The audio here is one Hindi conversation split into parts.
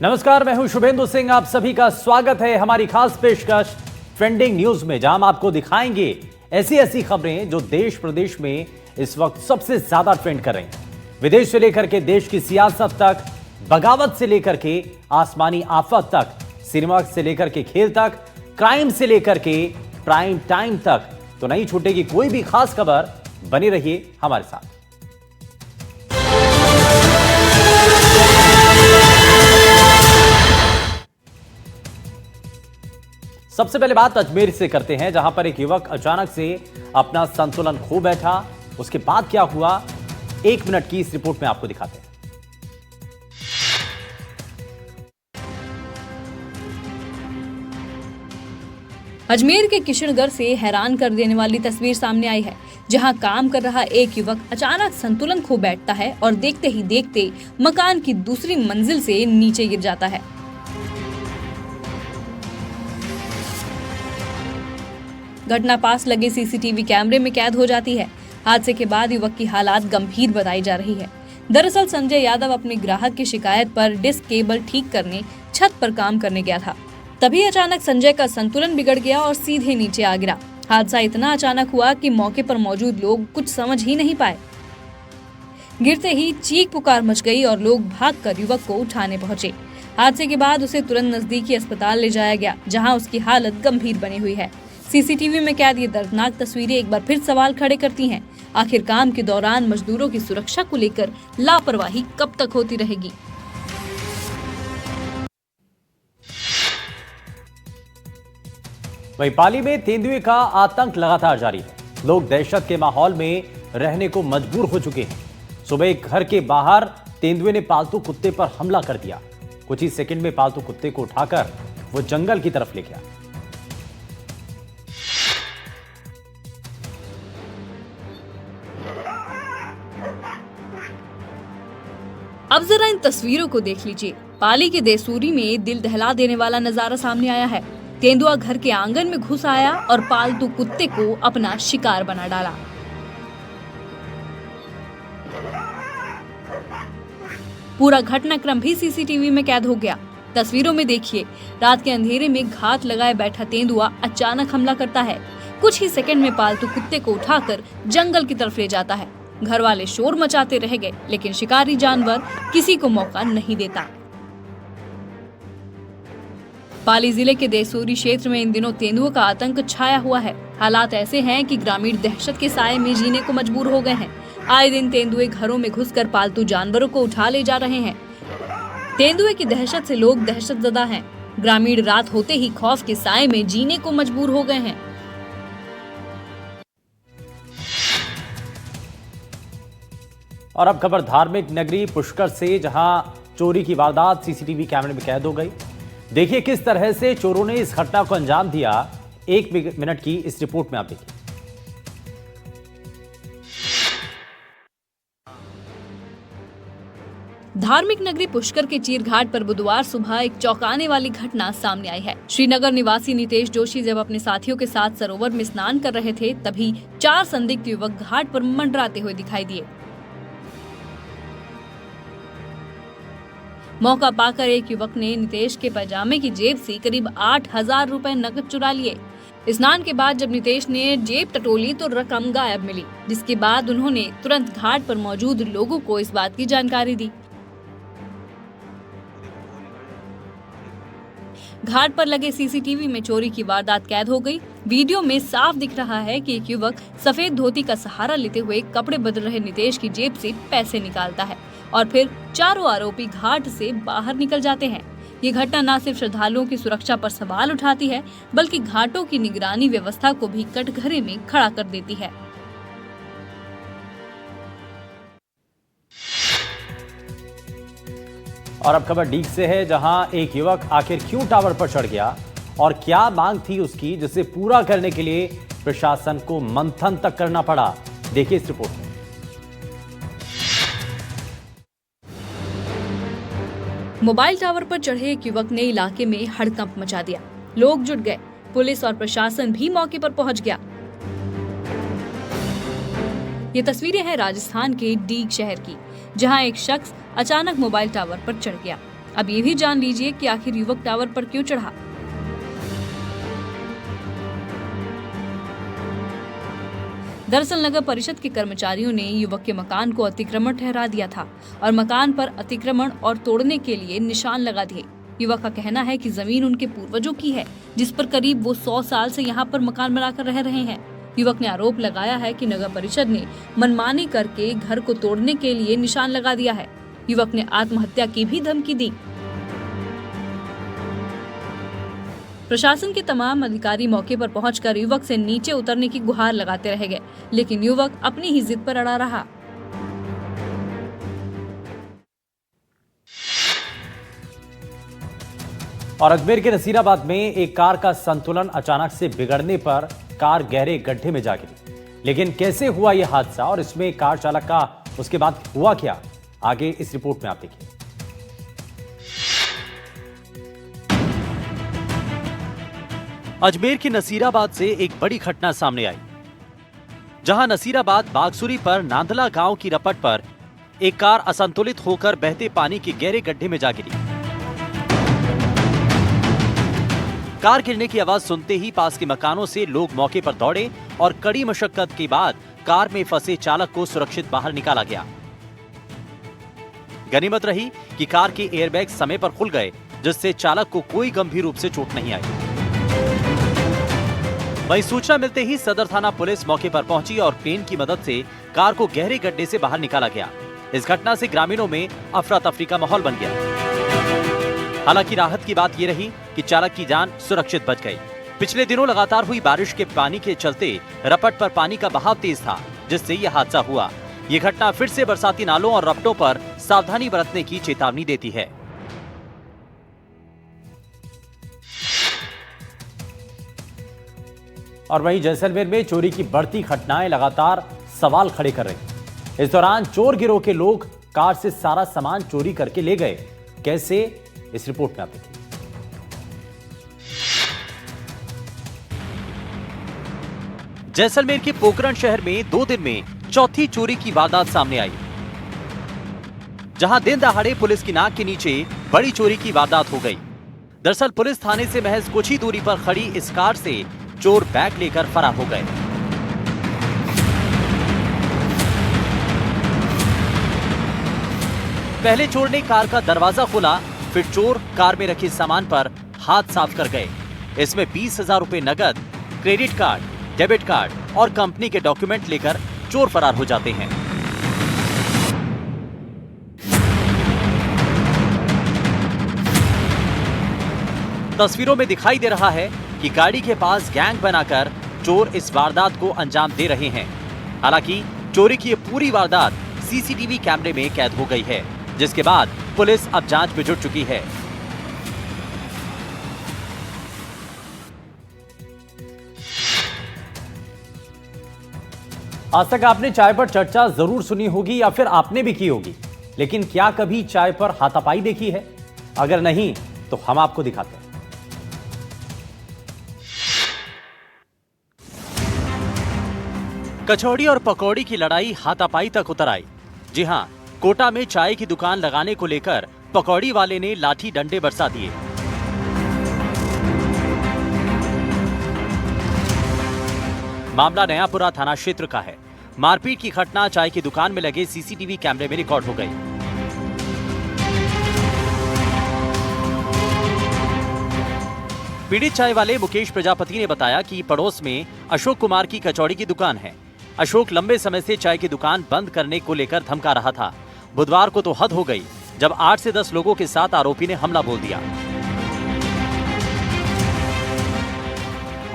नमस्कार, मैं हूं शुभेंदु सिंह। आप सभी का स्वागत है हमारी खास पेशकश ट्रेंडिंग न्यूज में, जहां हम आपको दिखाएंगे ऐसी ऐसी खबरें जो देश प्रदेश में इस वक्त सबसे ज्यादा ट्रेंड कर रही हैं। विदेश से लेकर के देश की सियासत तक, बगावत से लेकर के आसमानी आफत तक, सिनेमा से लेकर के खेल तक, क्राइम से लेकर के प्राइम टाइम तक, तो नहीं छूटेगी कोई भी खास खबर। बने रहिए हमारे साथ। सबसे पहले बात अजमेर से करते हैं, जहां पर एक युवक अचानक से अपना संतुलन खो बैठा। उसके बाद क्या हुआ, 1 मिनट की इस रिपोर्ट में आपको दिखाते हैं। अजमेर के किशनगढ़ से हैरान कर देने वाली तस्वीर सामने आई है, जहां काम कर रहा एक युवक अचानक संतुलन खो बैठता है और देखते ही देखते मकान की दूसरी मंजिल से नीचे गिर जाता है। घटना पास लगे सीसीटीवी कैमरे में कैद हो जाती है। हादसे के बाद युवक की हालात गंभीर बताई जा रही है। दरअसल संजय यादव अपने ग्राहक की शिकायत पर डिस्क केबल ठीक करने छत पर काम करने गया था। तभी अचानक संजय का संतुलन बिगड़ गया और सीधे नीचे आ गिरा। हादसा इतना अचानक हुआ कि मौके पर मौजूद लोग कुछ समझ ही नहीं पाए। गिरते ही चीख पुकार मच गई और लोग भागकर युवक को उठाने पहुंचे। हादसे के बाद उसे तुरंत नजदीकी अस्पताल ले जाया गया, जहां उसकी हालत गंभीर बनी हुई है। सीसीटीवी में कैद ये दर्दनाक तस्वीरें एक बार फिर सवाल खड़े करती हैं। आखिर काम के दौरान मजदूरों की सुरक्षा को लेकर लापरवाही कब तक होती रहेगी? वहीं पाली में तेंदुए का आतंक लगातार जारी है। लोग दहशत के माहौल में रहने को मजबूर हो चुके हैं। सुबह एक घर के बाहर तेंदुए ने पालतू कुत्ते पर हमला कर दिया। कुछ ही सेकंड में पालतू कुत्ते को उठाकर वो जंगल की तरफ ले गया। अब जरा इन तस्वीरों को देख लीजिए। पाली के देसूरी में दिल दहला देने वाला नजारा सामने आया है। तेंदुआ घर के आंगन में घुस आया और पालतू कुत्ते को अपना शिकार बना डाला। पूरा घटनाक्रम भी सीसीटीवी में कैद हो गया। तस्वीरों में देखिए, रात के अंधेरे में घात लगाए बैठा तेंदुआ अचानक हमला करता है। कुछ ही सेकंड में पालतू कुत्ते को उठाकर जंगल की तरफ ले जाता है। घर वाले शोर मचाते रह गए, लेकिन शिकारी जानवर किसी को मौका नहीं देता। पाली जिले के देसूरी क्षेत्र में इन दिनों तेंदुओं का आतंक छाया हुआ है। हालात ऐसे हैं कि ग्रामीण दहशत के साए में जीने को मजबूर हो गए हैं। आए दिन तेंदुए घरों में घुसकर पालतू जानवरों को उठा ले जा रहे हैं। तेंदुए की दहशत से लोग दहशतजदा हैं। ग्रामीण रात होते ही खौफ के साए में जीने को मजबूर हो गए हैं। और अब खबर धार्मिक नगरी पुष्कर से, जहां चोरी की वारदात सीसीटीवी कैमरे में कैद हो गई। देखिए किस तरह से चोरों ने इस घटना को अंजाम दिया। 1 मिनट की इस रिपोर्ट में आप देखिए। धार्मिक नगरी पुष्कर के चीर घाट पर बुधवार सुबह एक चौंकाने वाली घटना सामने आई है। श्रीनगर निवासी नितेश जोशी जब अपने साथियों के साथ सरोवर में स्नान कर रहे थे, तभी 4 संदिग्ध युवक घाट पर मंडराते हुए दिखाई दिए। मौका पाकर एक युवक ने नितेश के पैजामे की जेब से करीब 8,000 रुपए नकद चुरा लिए। स्नान के बाद जब नितेश ने जेब टटोली तो रकम गायब मिली, जिसके बाद उन्होंने तुरंत घाट पर मौजूद लोगों को इस बात की जानकारी दी। घाट पर लगे सीसीटीवी में चोरी की वारदात कैद हो गई। वीडियो में साफ दिख रहा है कि एक युवक सफेद धोती का सहारा लेते हुए कपड़े बदल रहे नितेश की जेब से पैसे निकालता है और फिर चारों आरोपी घाट से बाहर निकल जाते हैं। ये घटना न सिर्फ श्रद्धालुओं की सुरक्षा पर सवाल उठाती है, बल्कि घाटों की निगरानी व्यवस्था को भी कटघरे में खड़ा कर देती है। और अब खबर डीग से है, जहां एक युवक आखिर क्यों टावर पर चढ़ गया और क्या मांग थी उसकी, जिसे पूरा करने के लिए प्रशासन को मंथन तक करना पड़ा। देखिए इस रिपोर्ट में। मोबाइल टावर पर चढ़े एक युवक ने इलाके में हड़कंप मचा दिया। लोग जुट गए, पुलिस और प्रशासन भी मौके पर पहुंच गया। ये तस्वीरें हैं राजस्थान के डीग शहर की, जहां एक शख्स अचानक मोबाइल टावर पर चढ़ गया। अब ये भी जान लीजिए कि आखिर युवक टावर पर क्यों चढ़ा। दरअसल नगर परिषद के कर्मचारियों ने युवक के मकान को अतिक्रमण ठहरा दिया था और मकान पर अतिक्रमण और तोड़ने के लिए निशान लगा दिए। युवक का कहना है कि जमीन उनके पूर्वजों की है, जिस पर करीब वो 100 साल से यहाँ पर मकान बनाकर रह रहे हैं। युवक ने आरोप लगाया है कि नगर परिषद ने मनमानी करके घर को तोड़ने के लिए निशान लगा दिया है। युवक ने आत्महत्या की भी धमकी दी। प्रशासन के तमाम अधिकारी मौके पर पहुंचकर युवक से नीचे उतरने की गुहार लगाते रह गए, लेकिन युवक अपनी ही जिद पर अड़ा रहा। और अजमेर के नसीराबाद में एक कार का संतुलन अचानक से बिगड़ने पर कार गहरे गड्ढे में जा गिरी। लेकिन कैसे हुआ यह हादसा और इसमें कार चालक का उसके बाद हुआ क्या, आगे इस रिपोर्ट में आप देखिए। अजमेर के नसीराबाद से एक बड़ी घटना सामने आई, जहां नसीराबाद बागसुरी पर नांदला गांव की रपट पर एक कार असंतुलित होकर बहते पानी के गहरे गड्ढे में जा गिरी। कार गिरने की आवाज सुनते ही पास के मकानों से लोग मौके पर दौड़े और कड़ी मशक्कत के बाद कार में फंसे चालक को सुरक्षित बाहर निकाला गया। गनीमत रही कि कार के एयरबैग समय पर खुल गए, जिससे चालक को कोई गंभीर रूप से चोट नहीं आई। वहीं सूचना मिलते ही सदर थाना पुलिस मौके पर पहुंची और क्रेन की मदद से कार को गहरे गड्ढे से बाहर निकाला गया। इस घटना से ग्रामीणों में अफरा तफरी का माहौल बन गया। हालांकि राहत की बात यह रही कि चालक की जान सुरक्षित बच गई। पिछले दिनों लगातार हुई बारिश के पानी के चलते रपट पर पानी का बहाव तेज था, जिससे यह हादसा हुआ। ये घटना फिर से बरसाती नालों और रपटों पर सावधानी बरतने की चेतावनी देती है। और वहीं जैसलमेर में चोरी की बढ़ती घटनाएं लगातार सवाल खड़े कर रही। इस दौरान चोर गिरोह के लोग कार से सारा सामान चोरी करके ले गए। कैसे, इस रिपोर्ट में आप देखिए। जैसलमेर के पोखरण शहर में 2 दिन में चौथी चोरी की वारदात सामने आई, जहां दिन दहाड़े पुलिस की नाक के नीचे बड़ी चोरी की वारदात हो गई। दरअसल पुलिस थाने से महज कुछ ही दूरी पर खड़ी इस कार से चोर बैग लेकर फरार हो गए। पहले चोर ने कार का दरवाजा खोला, फिर चोर कार में रखे सामान पर हाथ साफ कर गए। इसमें 20,000 रुपए नकद, क्रेडिट कार्ड, डेबिट कार्ड और कंपनी के डॉक्यूमेंट लेकर चोर फरार हो जाते हैं। तस्वीरों में दिखाई दे रहा है कि गाड़ी के पास गैंग बनाकर चोर इस वारदात को अंजाम दे रहे हैं। हालांकि चोरी की ये पूरी वारदात सीसीटीवी कैमरे में कैद हो गई है, जिसके बाद पुलिस अब जांच में जुट चुकी है। आज तक आपने चाय पर चर्चा जरूर सुनी होगी या फिर आपने भी की होगी, लेकिन क्या कभी चाय पर हाथापाई देखी है? अगर नहीं तो हम आपको दिखाते हैं। कचौड़ी और पकौड़ी की लड़ाई हाथापाई तक उतर आई। जी हां, कोटा में चाय की दुकान लगाने को लेकर पकौड़ी वाले ने लाठी डंडे बरसा दिए। मामला नयापुरा थाना क्षेत्र का है। मारपीट की घटना चाय की दुकान में लगे सीसीटीवी कैमरे में रिकॉर्ड हो गई। पीड़ित चाय वाले मुकेश प्रजापति ने बताया कि पड़ोस में अशोक कुमार की कचौड़ी की दुकान है। अशोक लंबे समय से चाय की दुकान बंद करने को लेकर धमका रहा था। बुधवार को तो हद हो गई, जब 8 से 10 लोगों के साथ आरोपी ने हमला बोल दिया।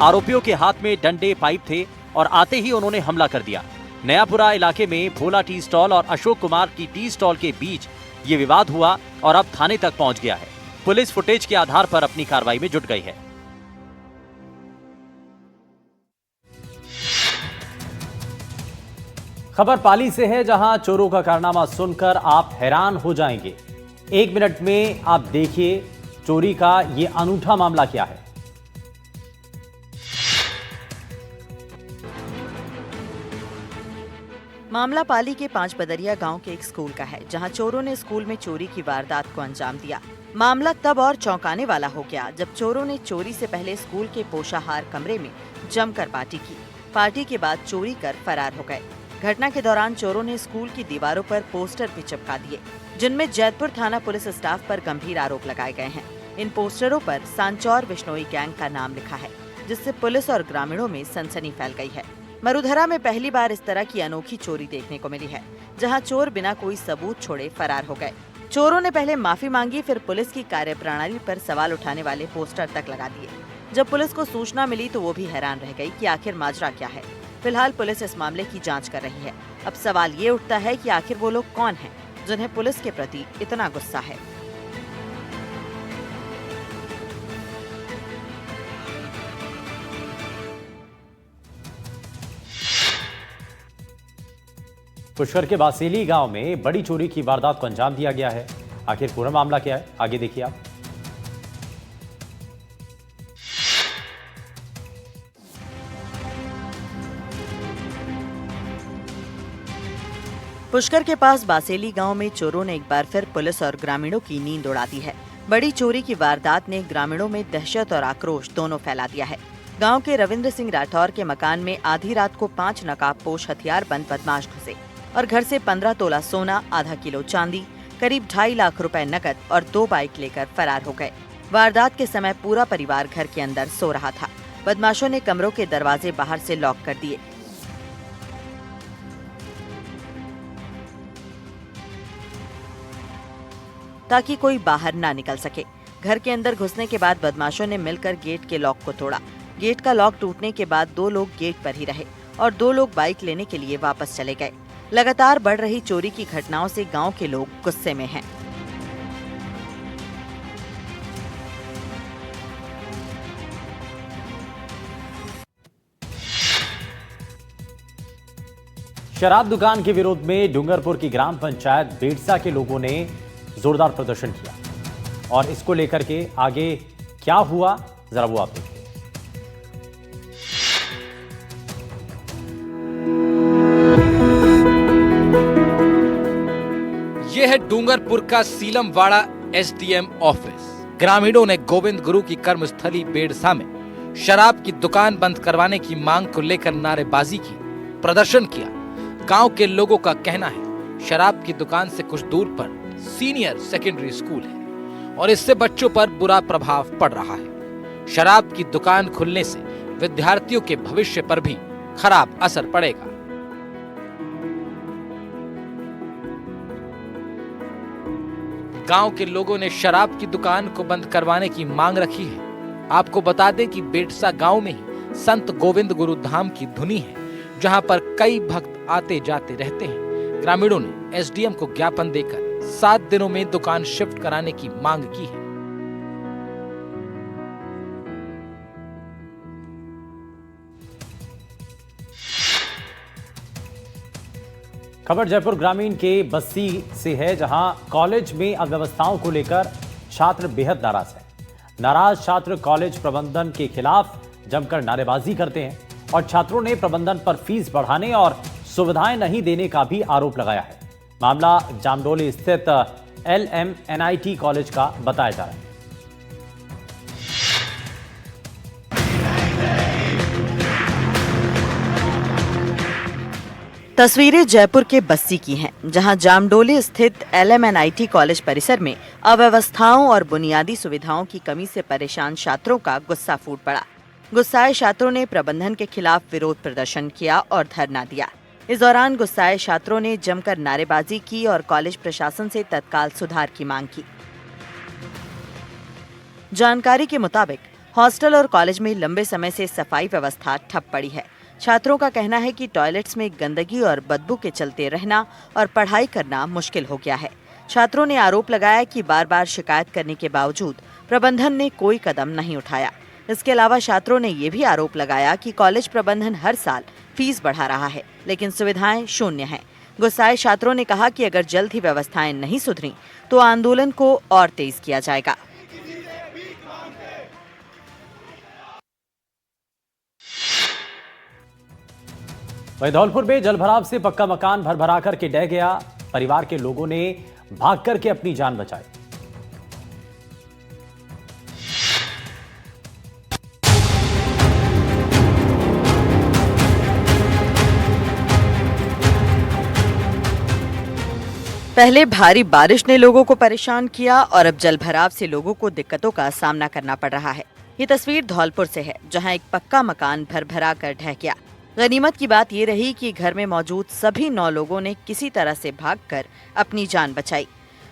आरोपियों के हाथ में डंडे, पाइप थे और आते ही उन्होंने हमला कर दिया। नयापुरा इलाके में भोला टी स्टॉल और अशोक कुमार की टी स्टॉल के बीच ये विवाद हुआ और अब थाने तक पहुंच गया है। पुलिस फुटेज के आधार पर अपनी कार्रवाई में जुट गई है। खबर पाली से है, जहां चोरों का कारनामा सुनकर आप हैरान हो जाएंगे। 1 मिनट में आप देखिए चोरी का ये अनूठा मामला क्या है। मामला पाली के 5 बदरिया गांव के एक स्कूल का है, जहां चोरों ने स्कूल में चोरी की वारदात को अंजाम दिया। मामला तब और चौंकाने वाला हो गया जब चोरों ने चोरी से पहले स्कूल के पोषाहार कमरे में जमकर पार्टी की। पार्टी के बाद चोरी कर फरार हो गए। घटना के दौरान चोरों ने स्कूल की दीवारों पर पोस्टर भी चिपका दिए, जिनमें जैतपुर थाना पुलिस स्टाफ पर गंभीर आरोप लगाए गए हैं। इन पोस्टरों पर सांचौर बिश्नोई गैंग का नाम लिखा है, जिससे पुलिस और ग्रामीणों में सनसनी फैल गई है। मरुधरा में पहली बार इस तरह की अनोखी चोरी देखने को मिली है, जहां चोर बिना कोई सबूत छोड़े फरार हो गए। चोरों ने पहले माफी मांगी, फिर पुलिस की कार्यप्रणाली पर सवाल उठाने वाले पोस्टर तक लगा दिए। जब पुलिस को सूचना मिली तो वो भी हैरान रह गई कि आखिर माजरा क्या है। फिलहाल पुलिस इस मामले की जांच कर रही है। अब सवाल ये उठता है कि आखिर वो लोग कौन हैं जिन्हें पुलिस के प्रति इतना गुस्सा है। पुष्कर के बासेली गांव में बड़ी चोरी की वारदात को अंजाम दिया गया है। आखिर पूरा मामला क्या है, आगे देखिए आप। पुष्कर के पास बासेली गांव में चोरों ने एक बार फिर पुलिस और ग्रामीणों की नींद उड़ा दी है। बड़ी चोरी की वारदात ने ग्रामीणों में दहशत और आक्रोश दोनों फैला दिया है। गांव के रविंद्र सिंह राठौर के मकान में आधी रात को 5 नकाबपोश हथियार बंद बदमाश घुसे और घर से 15 तोला सोना, आधा किलो चांदी, करीब 2.5 लाख रुपए नकद और 2 बाइक लेकर फरार हो गए। वारदात के समय पूरा परिवार घर के अंदर सो रहा था। बदमाशों ने कमरों के दरवाजे बाहर से लॉक कर दिए। ताकि कोई बाहर ना निकल सके। घर के अंदर घुसने के बाद बदमाशों ने मिलकर गेट के लॉक को तोड़ा। गेट का लॉक टूटने के बाद 2 लोग गेट पर ही रहे और 2 लोग बाइक लेने के लिए वापस चले गए। लगातार बढ़ रही चोरी की घटनाओं से गांव के लोग गुस्से में हैं। शराब दुकान के विरोध में डूंगरपुर की ग्राम पंचायत बेड़सा के लोगों ने जोरदार प्रदर्शन किया और इसको लेकर के आगे क्या हुआ जरा वो आप देखिए। यह है डूंगरपुर का सीलमवाड़ा एसडीएम ऑफिस। ग्रामीणों ने गोविंद गुरु की कर्मस्थली बेड़सा में शराब की दुकान बंद करवाने की मांग को लेकर नारेबाजी की, प्रदर्शन किया। गांव के लोगों का कहना है शराब की दुकान से कुछ दूर पर सीनियर सेकेंडरी स्कूल है और इससे बच्चों पर बुरा प्रभाव पड़ रहा है। शराब की दुकान खुलने से विद्यार्थियों के भविष्य पर भी खराब असर पड़ेगा। गांव के लोगों ने शराब की दुकान को बंद करवाने की मांग रखी है। आपको बता दें कि बेड़सा गांव में ही संत गोविंद गुरु धाम की धुनी है, जहां पर कई भक्त आते जाते रहते हैं। ग्रामीणों ने एसडीएम को ज्ञापन देकर 7 दिनों में दुकान शिफ्ट कराने की मांग की है। खबर जयपुर ग्रामीण के बस्सी से है, जहां कॉलेज में अव्यवस्थाओं को लेकर छात्र बेहद नाराज हैं। नाराज छात्र कॉलेज प्रबंधन के खिलाफ जमकर नारेबाजी करते हैं और छात्रों ने प्रबंधन पर फीस बढ़ाने और सुविधाएं नहीं देने का भी आरोप लगाया है। मामला जामडोली स्थित LMNIT कॉलेज का बताया जा रहा है। तस्वीरें जयपुर के बस्सी की हैं, जहां जामडोली स्थित LMNIT कॉलेज परिसर में अव्यवस्थाओं और बुनियादी सुविधाओं की कमी से परेशान छात्रों का गुस्सा फूट पड़ा। गुस्साए छात्रों ने प्रबंधन के खिलाफ विरोध प्रदर्शन किया और धरना दिया। इस दौरान गुस्साए छात्रों ने जमकर नारेबाजी की और कॉलेज प्रशासन से तत्काल सुधार की मांग की। जानकारी के मुताबिक हॉस्टल और कॉलेज में लंबे समय से सफाई व्यवस्था ठप पड़ी है। छात्रों का कहना है कि टॉयलेट्स में गंदगी और बदबू के चलते रहना और पढ़ाई करना मुश्किल हो गया है। छात्रों ने आरोप लगाया कि बार-बार शिकायत करने के बावजूद प्रबंधन ने कोई कदम नहीं उठाया। इसके अलावा छात्रों ने ये भी आरोप लगाया कि कॉलेज प्रबंधन हर साल फीस बढ़ा रहा है, लेकिन सुविधाएं शून्य हैं। गुस्साए छात्रों ने कहा कि अगर जल्द ही व्यवस्थाएं नहीं सुधरी तो आंदोलन को और तेज किया जाएगा। वहीं धौलपुर में जलभराव से पक्का मकान भरभरा करके ढह गया। परिवार के लोगों ने भाग करके अपनी जान बचाई। पहले भारी बारिश ने लोगों को परेशान किया और अब जलभराव से लोगों को दिक्कतों का सामना करना पड़ रहा है। ये तस्वीर धौलपुर से है, जहां एक पक्का मकान भर कर ढह गया। गनीमत की बात ये रही कि घर में मौजूद सभी 9 लोगों ने किसी तरह से भागकर अपनी जान बचाई।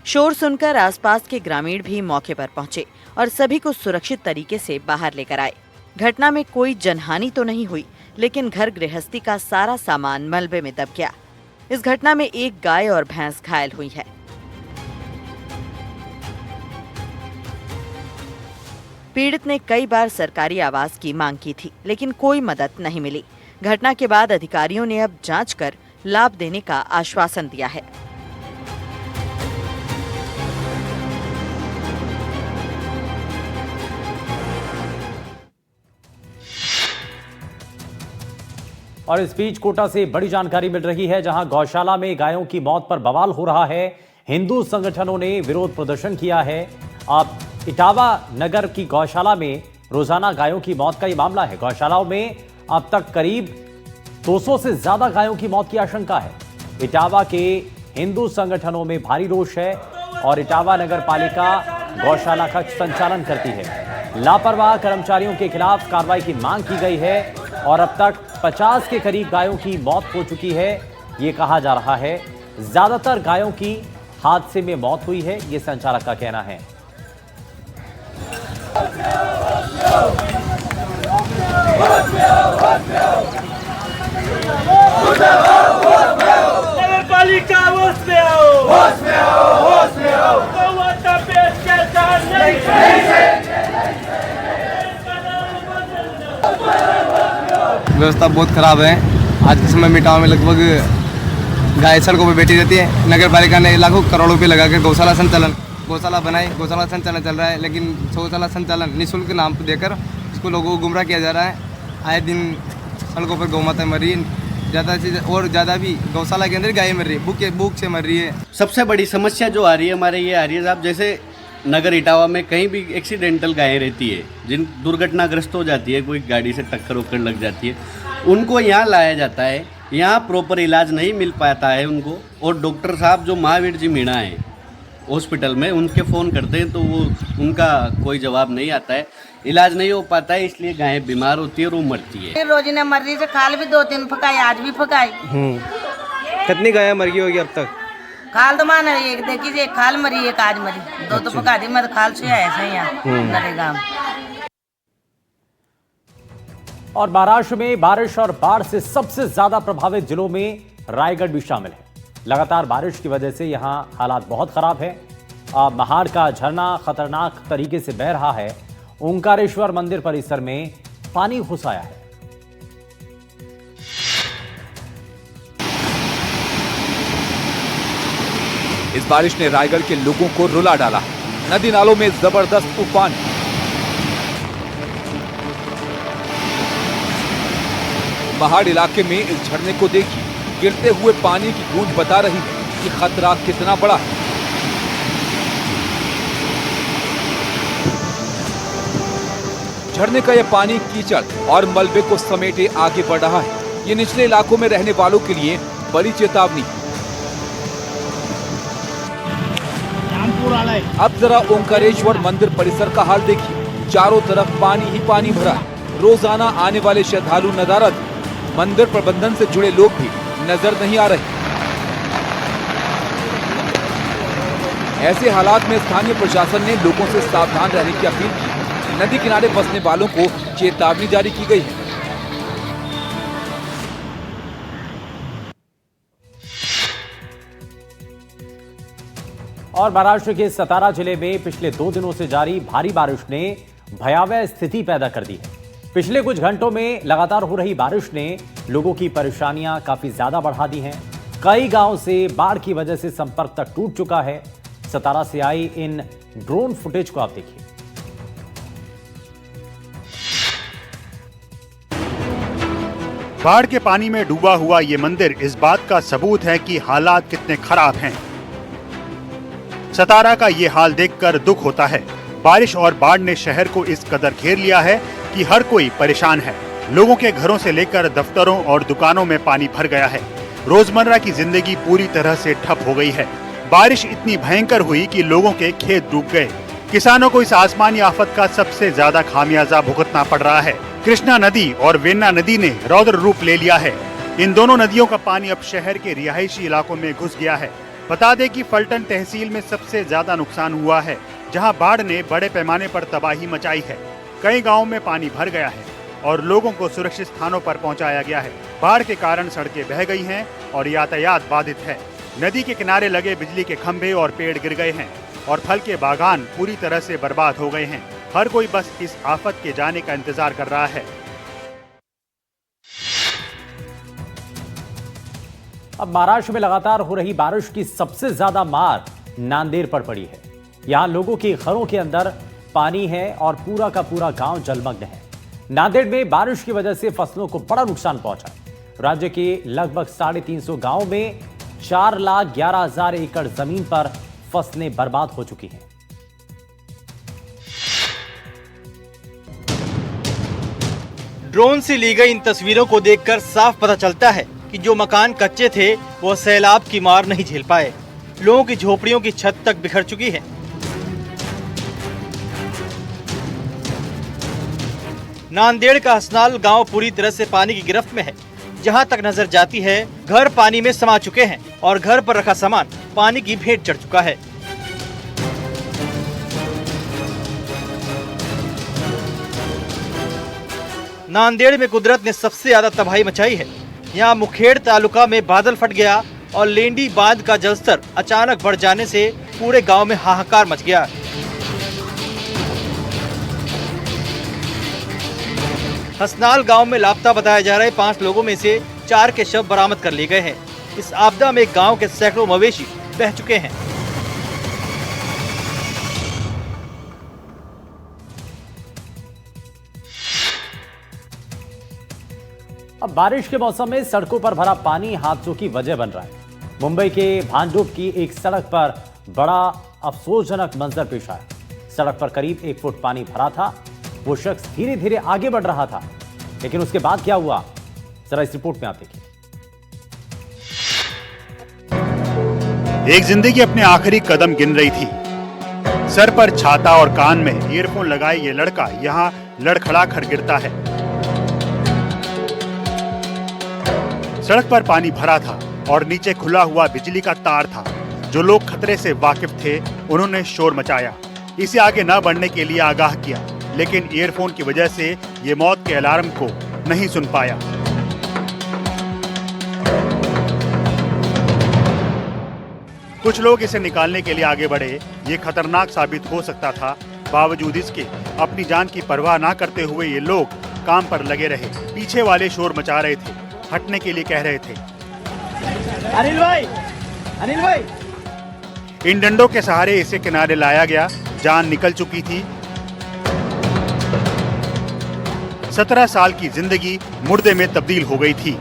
शोर सुनकर आसपास के ग्रामीण भी मौके पर पहुंचे और सभी को सुरक्षित तरीके से बाहर लेकर आए। घटना में कोई जनहानि तो नहीं हुई, लेकिन घर गृहस्थी का सारा सामान मलबे में दब गया। इस घटना में एक गाय और भैंस घायल हुई है। पीड़ित ने कई बार सरकारी आवास की मांग की थी, लेकिन कोई मदद नहीं मिली। घटना के बाद अधिकारियों ने अब जांच कर लाभ देने का आश्वासन दिया है। और इस बीच कोटा से बड़ी जानकारी मिल रही है, जहां गौशाला में गायों की मौत पर बवाल हो रहा है। हिंदू संगठनों ने विरोध प्रदर्शन किया है। अब इटावा नगर की गौशाला में रोजाना गायों की मौत का ये मामला है। गौशालाओं में अब तक करीब 200 से ज्यादा गायों की मौत की आशंका है। इटावा के हिंदू संगठनों में भारी रोष है और इटावा नगर पालिका गौशाला का संचालन करती है। लापरवाह कर्मचारियों के खिलाफ कार्रवाई की मांग की गई है और अब तक 50 के करीब गायों की मौत हो चुकी है। ये कहा जा रहा है ज्यादातर गायों की हादसे में मौत हुई है, ये संचालक का कहना है। पालिका होश में आओ, होश में आओ, होश में आओ। व्यवस्था बहुत खराब है। आज के समय में इटावा में लगभग गाय सड़कों पर बैठी रहती है। नगर पालिका ने लाखों करोड़ों रुपये लगाकर गौशाला बनाई, गौशाला संचालन चल रहा है, लेकिन गौशाला संचालन निःशुल्क नाम देकर उसको लोगों को गुमराह किया जा रहा है। आए दिन सड़कों पर गौ माता मर रही है, ज़्यादा से और ज़्यादा भी गौशाला के अंदर गाय मर रही है, भूख से मर रही है। सबसे बड़ी समस्या जो आ रही है हमारे ये आ रही है साहब, जैसे नगर इटावा में कहीं भी एक्सीडेंटल गायें रहती है, जिन दुर्घटनाग्रस्त हो जाती है, कोई गाड़ी से टक्कर वक्कर लग जाती है, उनको यहाँ लाया जाता है। यहाँ प्रॉपर इलाज नहीं मिल पाता है उनको, और डॉक्टर साहब जो महावीर जी मीणा हैं हॉस्पिटल में, उनके फ़ोन करते हैं तो वो उनका कोई जवाब नहीं आता है, इलाज नहीं हो पाता है, इसलिए गायें बीमार होती है और वो मरती है। रोज ने मर्जी से खाल भी 2-3 फकाई, आज भी फकाई। कितनी गायें मर गई होगी अब तक? खाल तो मान एक देखी, एक खाल मरी, एक आज मरी, 2 तो फका दी। मैं खाल से आया सही यहाँ नरेगा। और महाराष्ट्र में बारिश और बाढ़ से सबसे ज्यादा प्रभावित जिलों में रायगढ़ भी शामिल है। लगातार बारिश की वजह से यहां हालात बहुत खराब है। महाड़ का झरना खतरनाक तरीके से बह रहा है। ओंकारेश्वर मंदिर परिसर में पानी घुस आया है। इस बारिश ने रायगढ़ के लोगों को रुला डाला। नदी नालों में जबरदस्त उफान। महाड़ इलाके में इस झरने को देखिए, गिरते हुए पानी की गूंज बता रही है कि खतरा कितना बड़ा है। झरने का यह पानी कीचड़ और मलबे को समेटे आगे बढ़ रहा है। ये निचले इलाकों में रहने वालों के लिए बड़ी चेतावनी। अब जरा ओंकारेश्वर मंदिर परिसर का हाल देखिए, चारों तरफ पानी ही पानी भरा है। रोजाना आने वाले श्रद्धालु नजारा, मंदिर प्रबंधन से जुड़े लोग भी नजर नहीं आ रहे। ऐसे हालात में स्थानीय प्रशासन ने लोगों से सावधान रहने की अपील की। नदी किनारे बसने वालों को चेतावनी जारी की गई है। और महाराष्ट्र के सतारा जिले में पिछले 2 दिनों से जारी भारी बारिश ने भयावह स्थिति पैदा कर दी है। पिछले कुछ घंटों में लगातार हो रही बारिश ने लोगों की परेशानियां काफी ज्यादा बढ़ा दी हैं। कई गांवों से बाढ़ की वजह से संपर्क तक टूट चुका है। सतारा से आई इन ड्रोन फुटेज को आप देखिए। बाढ़ के पानी में डूबा हुआ ये मंदिर इस बात का सबूत है कि हालात कितने खराब हैं। सतारा का ये हाल देखकर दुख होता है। बारिश और बाढ़ ने शहर को इस कदर घेर लिया है कि हर कोई परेशान है। लोगों के घरों से लेकर दफ्तरों और दुकानों में पानी भर गया है। रोजमर्रा की जिंदगी पूरी तरह से ठप हो गई है। बारिश इतनी भयंकर हुई कि लोगों के खेत डूब गए। किसानों को इस आसमानी आफत का सबसे ज्यादा खामियाजा भुगतना पड़ रहा है। कृष्णा नदी और वेन्ना नदी ने रौद्र रूप ले लिया है। इन दोनों नदियों का पानी अब शहर के रिहायशी इलाकों में घुस गया है। बता दें कि फलटन तहसील में सबसे ज्यादा नुकसान हुआ है, जहां बाढ़ ने बड़े पैमाने पर तबाही मचाई है। कई गाँव में पानी भर गया है और लोगों को सुरक्षित स्थानों पर पहुंचाया गया है। बाढ़ के कारण सड़कें बह गई हैं और यातायात बाधित है। नदी के किनारे लगे बिजली के खंभे और पेड़ गिर गए हैं और फल के बागान पूरी तरह से बर्बाद हो गए हैं। हर कोई बस इस आफत के जाने का इंतजार कर रहा है। अब महाराष्ट्र में लगातार हो रही बारिश की सबसे ज्यादा मार नांदेड़ पर पड़ी है। यहां लोगों के घरों के अंदर पानी है और पूरा का पूरा गांव जलमग्न है। नांदेड़ में बारिश की वजह से फसलों को बड़ा नुकसान पहुंचा। राज्य के लगभग 350 गांवों में 4,11,000 एकड़ जमीन पर फसलें बर्बाद हो चुकी हैं। ड्रोन से ली गई इन तस्वीरों को देखकर साफ पता चलता है कि जो मकान कच्चे थे वो सैलाब की मार नहीं झेल पाए। लोगों की झोपड़ियों की छत तक बिखर चुकी है। नांदेड़ का हसनाल गांव पूरी तरह से पानी की गिरफ्त में है। जहां तक नजर जाती है घर पानी में समा चुके हैं और घर पर रखा सामान पानी की भेंट चढ़ चुका है। नांदेड़ में कुदरत ने सबसे ज्यादा तबाही मचाई है। यहाँ मुखेड़ तालुका में बादल फट गया और लेंडी बांध का जलस्तर अचानक बढ़ जाने से पूरे गांव में हाहाकार मच गया। हसनाल गांव में लापता बताए जा रहे 5 लोगों में से 4 के शव बरामद कर लिए गए हैं। इस आपदा में गांव के सैकड़ों मवेशी बह चुके हैं। अब बारिश के मौसम में सड़कों पर भरा पानी हादसों की वजह बन रहा है। मुंबई के भांडुप की एक सड़क पर बड़ा अफसोसजनक मंजर पेश आया। सड़क पर करीब 1 फुट पानी भरा था। वो शख्स धीरे धीरे आगे बढ़ रहा था, लेकिन उसके बाद क्या हुआ, जरा इस रिपोर्ट में आप देखिए। एक जिंदगी अपने आखिरी कदम गिन रही थी। सर पर छाता और कान में ईयरफोन लगाए ये लड़का यहाँ लड़खड़ा कर गिरता है। सड़क पर पानी भरा था और नीचे खुला हुआ बिजली का तार था। जो लोग खतरे से वाकिफ थे उन्होंने शोर मचाया, इसे आगे न बढ़ने के लिए आगाह किया, लेकिन ईयरफोन की वजह से ये मौत के अलार्म को नहीं सुन पाया। कुछ लोग इसे निकालने के लिए आगे बढ़े। ये खतरनाक साबित हो सकता था। बावजूद इसके अपनी जान की परवाह ना करते हुए ये लोग काम पर लगे रहे। पीछे वाले शोर मचा रहे थे, हटने के लिए कह रहे थे। अनिल भाई, अनिल भाई। इन डंडों के सहारे इसे किनारे लाया गया। जान निकल चुकी थी। 17 साल की जिंदगी मुर्दे में तब्दील हो गई थी।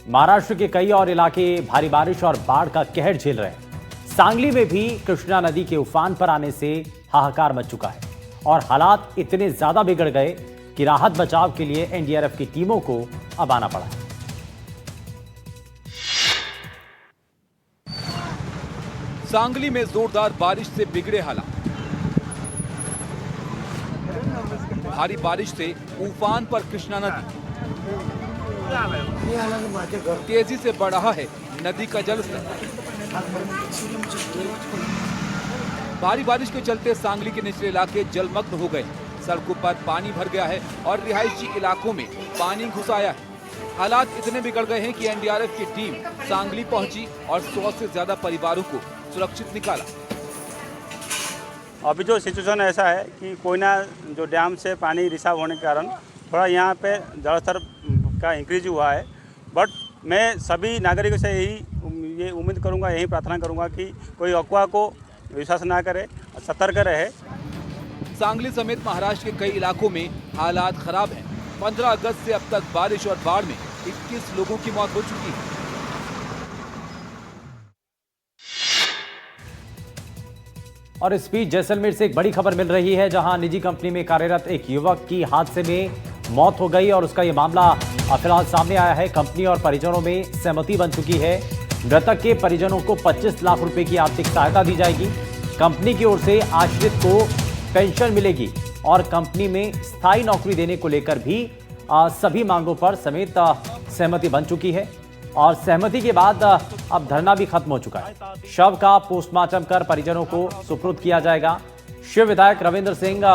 महाराष्ट्र के कई और इलाके भारी बारिश और बाढ़ का कहर झेल रहे हैं। सांगली में भी कृष्णा नदी के उफान पर आने से हाहाकार मच चुका है और हालात इतने ज्यादा बिगड़ गए कि राहत बचाव के लिए एनडीआरएफ की टीमों को अब आना पड़ा है। सांगली में जोरदार बारिश से बिगड़े हालात। भारी बारिश से उफान पर कृष्णा नदी। तेजी से बढ़ रहा है नदी का जलस्तर। भारी बारिश के चलते सांगली के निचले इलाके जलमग्न हो गए। सड़कों पर पानी भर गया है और रिहायशी इलाकों में पानी घुस आया है। हालात इतने बिगड़ गए हैं कि एनडीआरएफ की टीम सांगली पहुंची और 100 से ज्यादा परिवारों को सुरक्षित निकाला। अभी जो सिचुएशन ऐसा है कि कोयना जो डैम से पानी रिसाव होने के कारण थोड़ा यहाँ पे जलस्तर का इंक्रीज हुआ है। बट मैं सभी नागरिकों से यही उम्मीद करूँगा, यही प्रार्थना करूँगा कि कोई अफवाह को विश्वास ना करे, सतर्क रहे। सांगली समेत महाराष्ट्र के कई इलाकों में हालात खराब हैं। 15 अगस्त से अब तक बारिश और बाढ़ में 21 लोगों की मौत हो चुकी है। और इस बीच जैसलमेर से एक बड़ी खबर मिल रही है, जहां निजी कंपनी में कार्यरत एक युवक की हादसे में मौत हो गई और उसका ये मामला फिलहाल सामने आया है। कंपनी और परिजनों में सहमति बन चुकी है। मृतक के परिजनों को 25 लाख रुपए की आर्थिक सहायता दी जाएगी। कंपनी की ओर से आश्रित को पेंशन मिलेगी और कंपनी में स्थायी नौकरी देने को लेकर भी सभी मांगों पर समेत सहमति बन चुकी है और सहमति के बाद अब धरना भी खत्म हो चुका है। शव का पोस्टमार्टम कर परिजनों को सुपुर्द किया जाएगा। शिव विधायक रविंद्र सिंह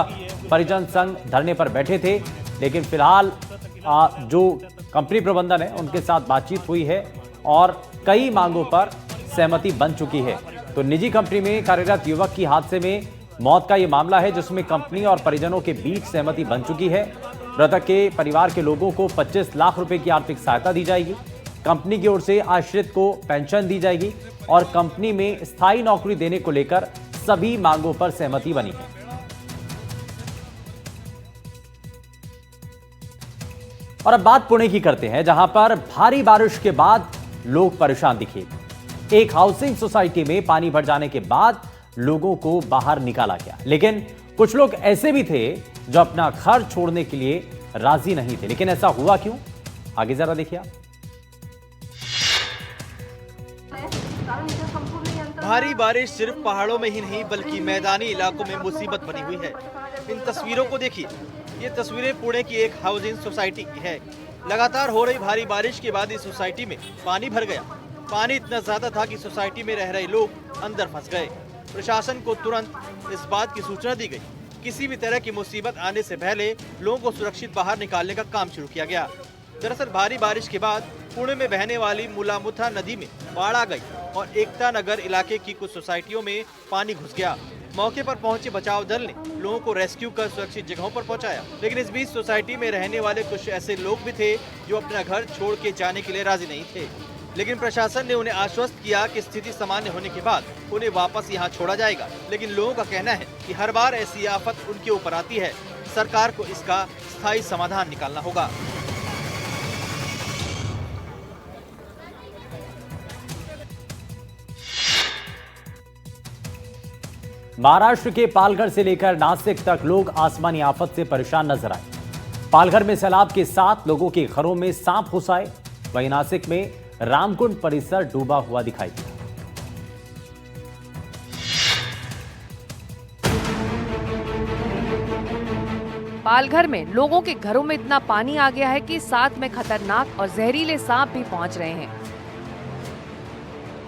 परिजन संघ धरने पर बैठे थे, लेकिन फिलहाल जो कंपनी प्रबंधन है उनके साथ बातचीत हुई है और कई मांगों पर सहमति बन चुकी है। तो निजी कंपनी में कार्यरत युवक की हादसे में मौत का यह मामला है, जिसमें कंपनी और परिजनों के बीच सहमति बन चुकी है। मृतक के परिवार के लोगों को 25 लाख रुपए की आर्थिक सहायता दी जाएगी। कंपनी की ओर से आश्रित को पेंशन दी जाएगी और कंपनी में स्थायी नौकरी देने को लेकर सभी मांगों पर सहमति बनी है। और अब बात पुणे की करते हैं, जहां पर भारी बारिश के बाद लोग परेशान दिखे। एक हाउसिंग सोसाइटी में पानी भर जाने के बाद लोगों को बाहर निकाला गया, लेकिन कुछ लोग ऐसे भी थे जो अपना घर छोड़ने के लिए राजी नहीं थे। लेकिन ऐसा हुआ क्यों, आगे जरा देखिए। भारी बारिश सिर्फ पहाड़ों में ही नहीं बल्कि मैदानी इलाकों में मुसीबत बनी हुई है। इन तस्वीरों को देखिए। ये तस्वीरें पुणे की एक हाउसिंग सोसाइटी की है। लगातार हो रही भारी बारिश के बाद इस सोसाइटी में पानी भर गया। पानी इतना ज्यादा था कि सोसाइटी में रह रहे लोग अंदर फंस गए। प्रशासन को तुरंत इस बात की सूचना दी गई। किसी भी तरह की मुसीबत आने से पहले लोगों को सुरक्षित बाहर निकालने का काम शुरू किया गया। दरअसल भारी बारिश के बाद पुणे में बहने वाली मुलामुथा नदी में बाढ़ आ गई और एकता नगर इलाके की कुछ सोसाइटियों में पानी घुस गया। मौके पर पहुंचे बचाव दल ने लोगों को रेस्क्यू कर सुरक्षित जगहों पर पहुंचाया, लेकिन इस बीच सोसाइटी में रहने वाले कुछ ऐसे लोग भी थे जो अपना घर छोड़ के जाने के लिए राजी नहीं थे। लेकिन प्रशासन ने उन्हें आश्वस्त किया कि स्थिति सामान्य होने के बाद उन्हें वापस यहाँ छोड़ा जाएगा। लेकिन लोगों का कहना है कि हर बार ऐसी आफत उनके ऊपर आती है। सरकार को इसका स्थायी समाधान निकालना होगा। महाराष्ट्र के पालघर से लेकर नासिक तक लोग आसमानी आफत से परेशान नजर आए। पालघर में सैलाब के साथ लोगों के घरों में सांप घुस आए। वहीं नासिक में रामकुंड परिसर डूबा हुआ दिखाई दिया। पालघर में लोगों के घरों में इतना पानी आ गया है कि साथ में खतरनाक और जहरीले सांप भी पहुंच रहे हैं।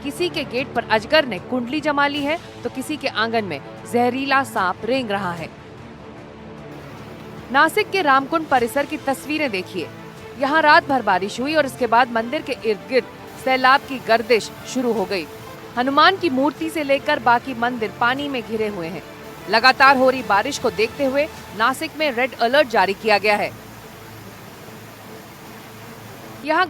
किसी के गेट पर अजगर ने कुंडली जमा ली है तो किसी के आंगन में जहरीला सांप रेंग रहा है। नासिक के रामकुंड परिसर की तस्वीरें देखिए। यहाँ रात भर बारिश हुई और इसके बाद मंदिर के इर्द गिर्द सैलाब की गर्दिश शुरू हो गई। हनुमान की मूर्ति से लेकर बाकी मंदिर पानी में घिरे हुए हैं। लगातार हो रही बारिश को देखते हुए नासिक में रेड अलर्ट जारी किया गया है। यहाँ